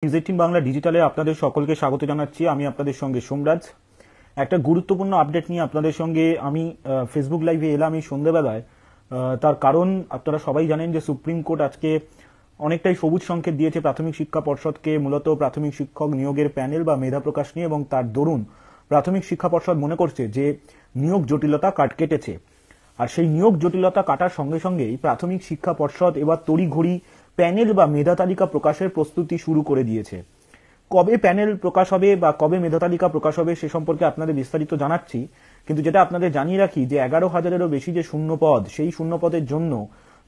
News 18 Bangla ডিজিটালে আপনাদের সকলকে স্বাগত জানাচ্ছি। আমি আপনাদের সঙ্গে সোমরাজ। একটা গুরুত্বপূর্ণ আপডেট নিয়ে আপনাদের সঙ্গে আমি ফেসবুক লাইভে এলাম এই সন্ধ্যেবেলায়। তার কারণ আপনারা সবাই জানেন যে সুপ্রিম কোর্ট আজকে অনেকটাই সবুজ সংকেত দিয়েছে প্রাথমিক শিক্ষা পর্ষদকে, মূলত প্রাথমিক শিক্ষক নিয়োগের প্যানেল বা মেধা প্রকাশ নিয়ে, এবং তার দরুন প্রাথমিক শিক্ষা পর্ষদ মনে করছে যে নিয়োগ জটিলতা কেটেছে। আর সেই নিয়োগ জটিলতা কাটার সঙ্গে সঙ্গেই প্রাথমিক শিক্ষা পর্ষদ এবার তড়িঘড়ি প্যানেল বা মেধা তালিকা প্রকাশের প্রস্তুতি শুরু করে দিয়েছে। কবে প্যানেল প্রকাশ হবে বা কবে মেধা তালিকা প্রকাশ হবে সে সম্পর্কে আপনাদের বিস্তারিত জানাচ্ছি, কিন্তু যেটা আপনাদের জানিয়ে রাখি যে 11,000-এরও বেশি যে শূন্য পদ, সেই শূন্য পদের জন্য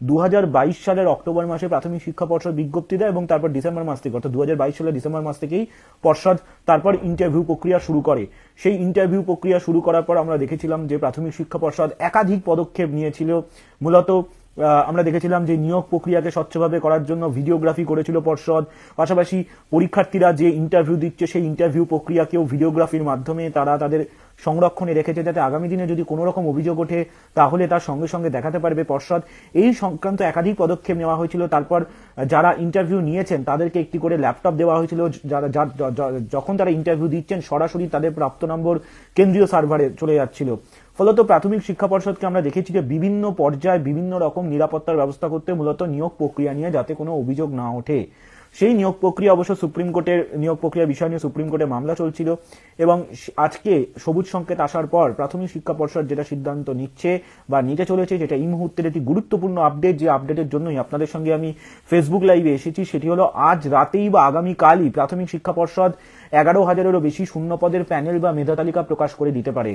2022 সালের অক্টোবর মাসে প্রাথমিক শিক্ষা পর্ষদ বিজ্ঞপ্তি দেয় এবং তারপর ডিসেম্বর মাস থেকে, অর্থাৎ 2022 সালের ডিসেম্বর মাস থেকেই পর্ষদ তারপর ইন্টারভিউ প্রক্রিয়া শুরু করে। সেই ইন্টারভিউ প্রক্রিয়া শুরু করার পর আমরা দেখেছিলাম যে প্রাথমিক শিক্ষা পর্ষদ একাধিক পদক্ষেপ নিয়েছিল। মূলত আমরা দেখেছিলাম যে নিয়োগ প্রক্রিয়াকে স্বচ্ছভাবে করার জন্য ভিডিওগ্রাফি করেছিল পর্ষদ, পাশাপাশি পরীক্ষার্থীরা যে ইন্টারভিউ দিচ্ছে সেই ইন্টারভিউ প্রক্রিয়াকেও ভিডিওগ্রাফির মাধ্যমে তারা তাদের সংরক্ষণে রেখেছে, যাতে আগামী দিনে যদি কোনো রকম অভিযোগ ওঠে তাহলে তার সঙ্গে সঙ্গে দেখাতে পারবে পর্ষদ। এই সংক্রান্ত একাধিক পদক্ষেপ নেওয়া হয়েছিল। তারপর যারা ইন্টারভিউ নিয়েছেন তাদেরকে একটি করে ল্যাপটপ দেওয়া হয়েছিল, যখন তারা ইন্টারভিউ দিচ্ছেন সরাসরি তাদের প্রাপ্ত নম্বর কেন্দ্রীয় সার্ভারে চলে যাচ্ছিল। ফলত প্রাথমিক শিক্ষা পর্ষদকে আমরা দেখেছি যে বিভিন্ন পর্যায়ে বিভিন্ন রকম নিরাপত্তার ব্যবস্থা করতে, মূলত নিয়োগ প্রক্রিয়া নিয়ে যাতে কোনো অভিযোগ না ওঠে। সেই নিয়োগ প্রক্রিয়া অবশ্য সুপ্রিম কোর্টের নিয়োগ প্রক্রিয়া বিষয় নিয়ে সুপ্রিম কোর্টে মামলা চলছিল, এবং আজকে সবুজ সংকেত আসার পর প্রাথমিক শিক্ষা পর্ষদ যেটা সিদ্ধান্ত নিচ্ছে বা নিতে চলেছে, যেটা এই মুহূর্তের একটি গুরুত্বপূর্ণ আপডেট, যে আপডেটের জন্যই আপনাদের সঙ্গে আমি ফেসবুক লাইভে এসেছি, সেটি হলো আজ রাতেই বা আগামীকালই প্রাথমিক শিক্ষা পর্ষদ 11,000-এরও বেশি শূন্য পদের প্যানেল বা মেধা তালিকা প্রকাশ করে দিতে পারে।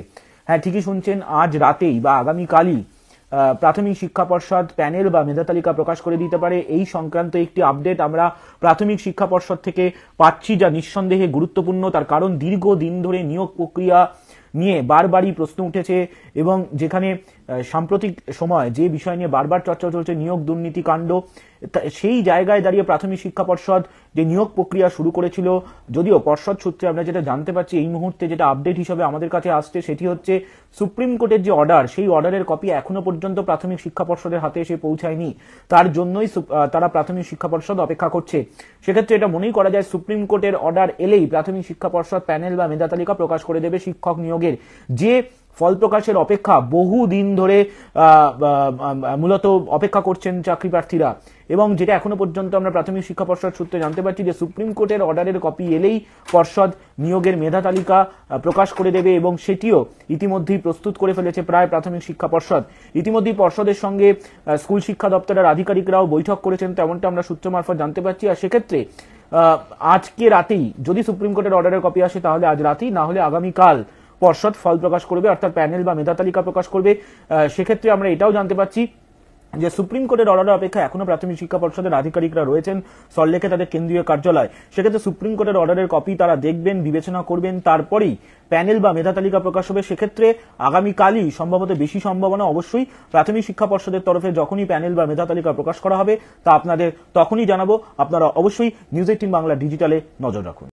হ্যাঁ, ঠিকই শুনছেন, আজ রাতেই বা আগামীকালই প্রাথমিক শিক্ষা পর্ষদ প্যানেল বা মেধা তালিকা প্রকাশ করে দিতে পারে। এই সংক্রান্ত একটি আপডেট আমরা প্রাথমিক শিক্ষা পর্ষদ থেকে পাচ্ছি, যা নিঃসন্দেহে গুরুত্বপূর্ণ। তার কারণ দীর্ঘদিন ধরে নিয়োগ প্রক্রিয়া নিয়ে বারবারই প্রশ্ন উঠেছে, এবং যেখানে সাম্প্রতিক সময় যে বিষয় নিয়ে বারবার চর্চা চলছে নিয়োগ দুর্নীতি কাণ্ড, সেই জায়গায় দাঁড়িয়ে প্রাথমিক শিক্ষা পর্ষদ যে নিয়োগ প্রক্রিয়া শুরু করেছিল, যদিও পর্ষদ সূত্রে আমরা যেটা জানতে পারছি এই মুহূর্তে, যেটা আপডেট হিসেবে আমাদের কাছে আসছে, সেটি হচ্ছে সুপ্রিম কোর্টের যে অর্ডার, সেই অর্ডারের কপি এখনো পর্যন্ত প্রাথমিক শিক্ষা পর্ষদের হাতে এসে পৌঁছায়নি। তার জন্যই তারা প্রাথমিক শিক্ষা পর্ষদ অপেক্ষা করছে। সেক্ষেত্রে এটা মনেই করা যায় সুপ্রিম কোর্টের অর্ডার এলেই প্রাথমিক শিক্ষা পর্ষদ প্যানেল বা মেধা তালিকা প্রকাশ করে দেবে। শিক্ষক নিয়োগের যে ফল প্রকাশের অপেক্ষা বহু দিন ধরে মূলত অপেক্ষা করছেন চাকরি প্রার্থীরা, এবং যেটা এখনো পর্যন্ত আমরা প্রাথমিক শিক্ষা পর্ষদ সূত্রে জানতে পারছি যে সুপ্রিম কোর্টের অর্ডারের কপি এলেই পর্ষদ নিয়োগের মেধা তালিকা প্রকাশ করে দেবে, এবং সেটিও ইতিমধ্যেই প্রস্তুত করে ফেলেছে প্রায় প্রাথমিক শিক্ষা পর্ষদ। ইতিমধ্যেই পর্ষদের সঙ্গে স্কুল শিক্ষা দপ্তরের আধিকারিকরাও বৈঠক করেছেন, তেমনটা আমরা সূত্র মারফত জানতে পারছি। আর সেক্ষেত্রে আজকে রাতেই যদি সুপ্রিম কোর্টের অর্ডারের কপি আসে তাহলে আজ রাতেই, না হলে আগামীকাল পর্ষদ ফল প্রকাশ করবে, অর্থাৎ প্যানেল বা মেধা তালিকা প্রকাশ করবে। সেক্ষেত্রে আমরা এটাও জানতে পারছি যে সুপ্রিম কোর্টের অর্ডারের অপেক্ষা এখনো প্রাথমিক শিক্ষা পর্ষদের আধিকারিকরা রয়েছেন সল্টলেকে তাদের কেন্দ্রীয় কার্যালয়। সেক্ষেত্রে সুপ্রিম কোর্টের অর্ডারের কপি তারা দেখবেন, বিবেচনা করবেন, তারপরেই প্যানেল বা মেধা তালিকা প্রকাশ হবে। সেক্ষেত্রে আগামীকালই সম্ভবত বেশি সম্ভাবনা অবশ্যই প্রাথমিক শিক্ষা পর্ষদের তরফে যখনই প্যানেল বা মেধা তালিকা প্রকাশ করা হবে তা আপনাদের তখনই জানাবো। আপনারা অবশ্যই নিউজ 18 বাংলা ডিজিটালে নজর রাখুন।